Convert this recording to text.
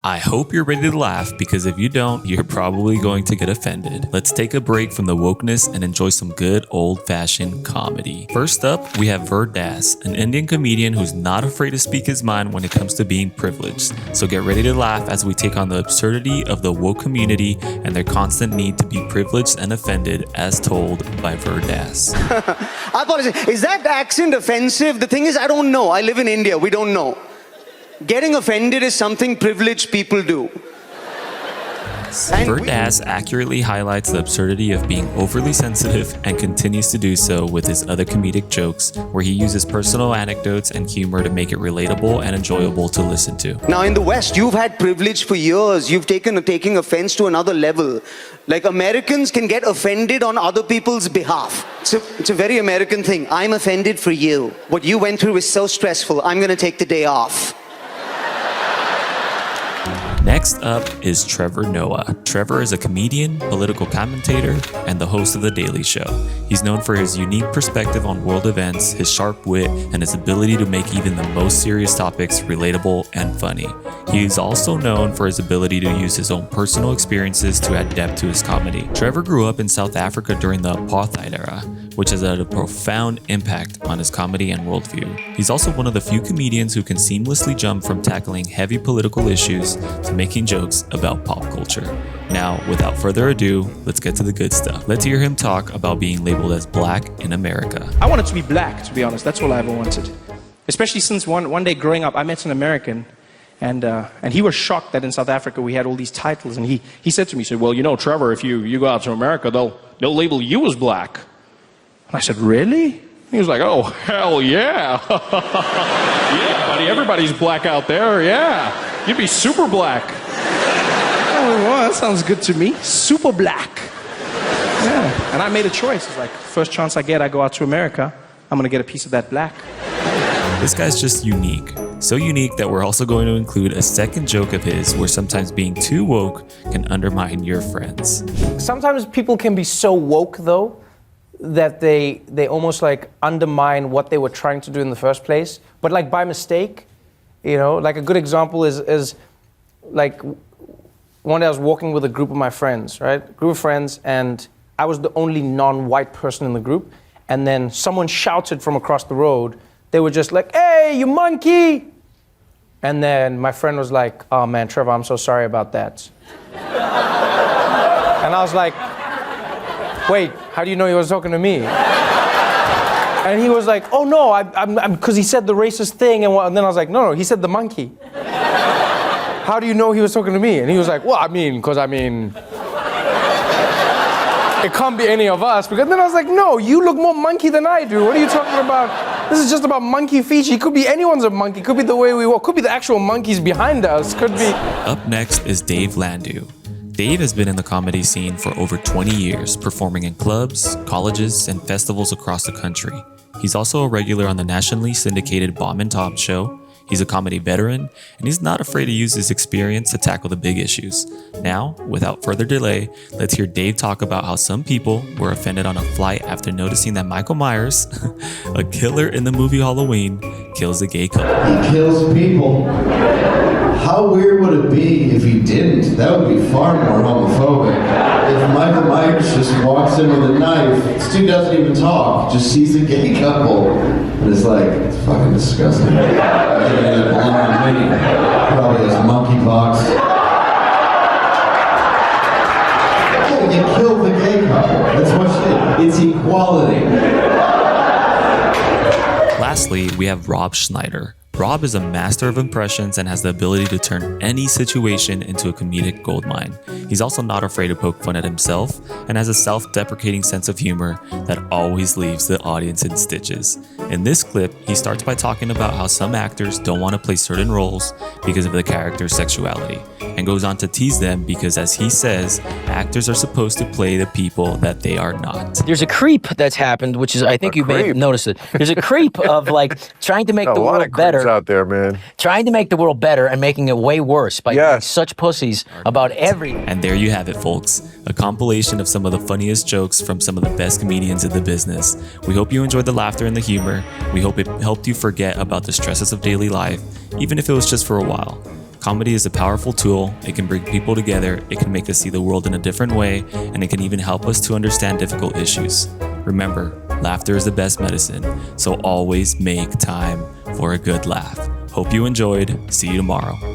I hope you're ready to laugh because if you don't, you're probably going to get offended. Let's take a break from the wokeness and enjoy some good old-fashioned comedy. First up, we have Vir Das, an Indian comedian who's not afraid to speak his mind when it comes to being privileged. So get ready to laugh as we take on the absurdity of the woke community and their constant need to be privileged and offended as told by Vir Das. I apologize. Is that accent offensive? The thing is, I don't know. I live in India. We don't know. Getting offended is something privileged people do. Vir Das accurately highlights the absurdity of being overly sensitive and continues to do so with his other comedic jokes, where he uses personal anecdotes and humor to make it relatable and enjoyable to listen to. Now in the West, you've had privilege for years. You've taken offense to another level. Like Americans can get offended on other people's behalf. It's a very American thing. I'm offended for you. What you went through is so stressful. I'm going to take the day off. Next up is Trevor Noah. Trevor is a comedian, political commentator, and the host of The Daily Show. He's known for his unique perspective on world events, his sharp wit, and his ability to make even the most serious topics relatable and funny. He is also known for his ability to use his own personal experiences to add depth to his comedy. Trevor grew up in South Africa during the apartheid era, which has had a profound impact on his comedy and worldview. He's also one of the few comedians who can seamlessly jump from tackling heavy political issues to making jokes about pop culture. Now, without further ado, let's get to the good stuff. Let's hear him talk about being labeled as black in America. I wanted to be black, to be honest. That's all I ever wanted. Especially since one day growing up, I met an American, and he was shocked that in South Africa we had all these titles. And he said to me, well, you know, Trevor, if you go out to America, they'll label you as black. And I said, really? He was like, oh, hell yeah. Yeah, buddy, everybody's black out there, yeah. You'd be super black. Oh, well, that sounds good to me. Super black. Yeah. And I made a choice. It's like, first chance I get, I go out to America. I'm going to get a piece of that black. This guy's just unique. So unique that we're also going to include a second joke of his where sometimes being too woke can undermine your friends. Sometimes people can be so woke, though, that they almost like undermine what they were trying to do in the first place, but like by mistake. You know, like a good example is like one day I was walking with a group of my friends, right? Group of friends, and I was the only non-white person in the group. And then someone shouted from across the road. They were just like, "Hey, you monkey!" And then my friend was like, "Oh man, Trevor, I'm so sorry about that." And I was like, "Wait, how do you know he was talking to me?" And he was like, "Oh no, I'm because he said the racist thing." And then I was like, "No, he said the monkey." How do you know he was talking to me? And he was like, "Well, because it can't be any of us." Because then I was like, "No, you look more monkey than I do. What are you talking about? This is just about monkey feature. It could be anyone's a monkey. Could be the way we walk. Could be the actual monkeys behind us. Could be." Up next is Dave Landeau. Dave has been in the comedy scene for over 20 years, performing in clubs, colleges, and festivals across the country. He's also a regular on the nationally syndicated Bomb and Tom show. He's a comedy veteran, and he's not afraid to use his experience to tackle the big issues. Now, without further delay, let's hear Dave talk about how some people were offended on a flight after noticing that Michael Myers, a killer in the movie Halloween, kills a gay couple. He kills people. How weird would it be if he didn't? That would be far more homophobic. If Michael Myers just walks in with a knife, this dude doesn't even talk, just sees a gay couple, and is like, it's fucking disgusting. Probably has monkeypox. Yeah, you killed the gay couple. That's what it's equality. Lastly, we have Rob Schneider. Rob is a master of impressions and has the ability to turn any situation into a comedic goldmine. He's also not afraid to poke fun at himself and has a self-deprecating sense of humor that always leaves the audience in stitches. In this clip, he starts by talking about how some actors don't want to play certain roles because of the character's sexuality, and goes on to tease them because, as he says, actors are supposed to play the people that they are not. There's a creep that's happened, which is, I think you may have noticed it. There's a creep of like trying to make the world better. Out there, man. Trying to make the world better and making it way worse by being such pussies about everything. And there you have it, folks. A compilation of some of the funniest jokes from some of the best comedians in the business. We hope you enjoyed the laughter and the humor. We hope it helped you forget about the stresses of daily life, even if it was just for a while. Comedy is a powerful tool. It can bring people together, it can make us see the world in a different way, and it can even help us to understand difficult issues. Remember, laughter is the best medicine, so always make time for a good laugh. Hope you enjoyed. See you tomorrow.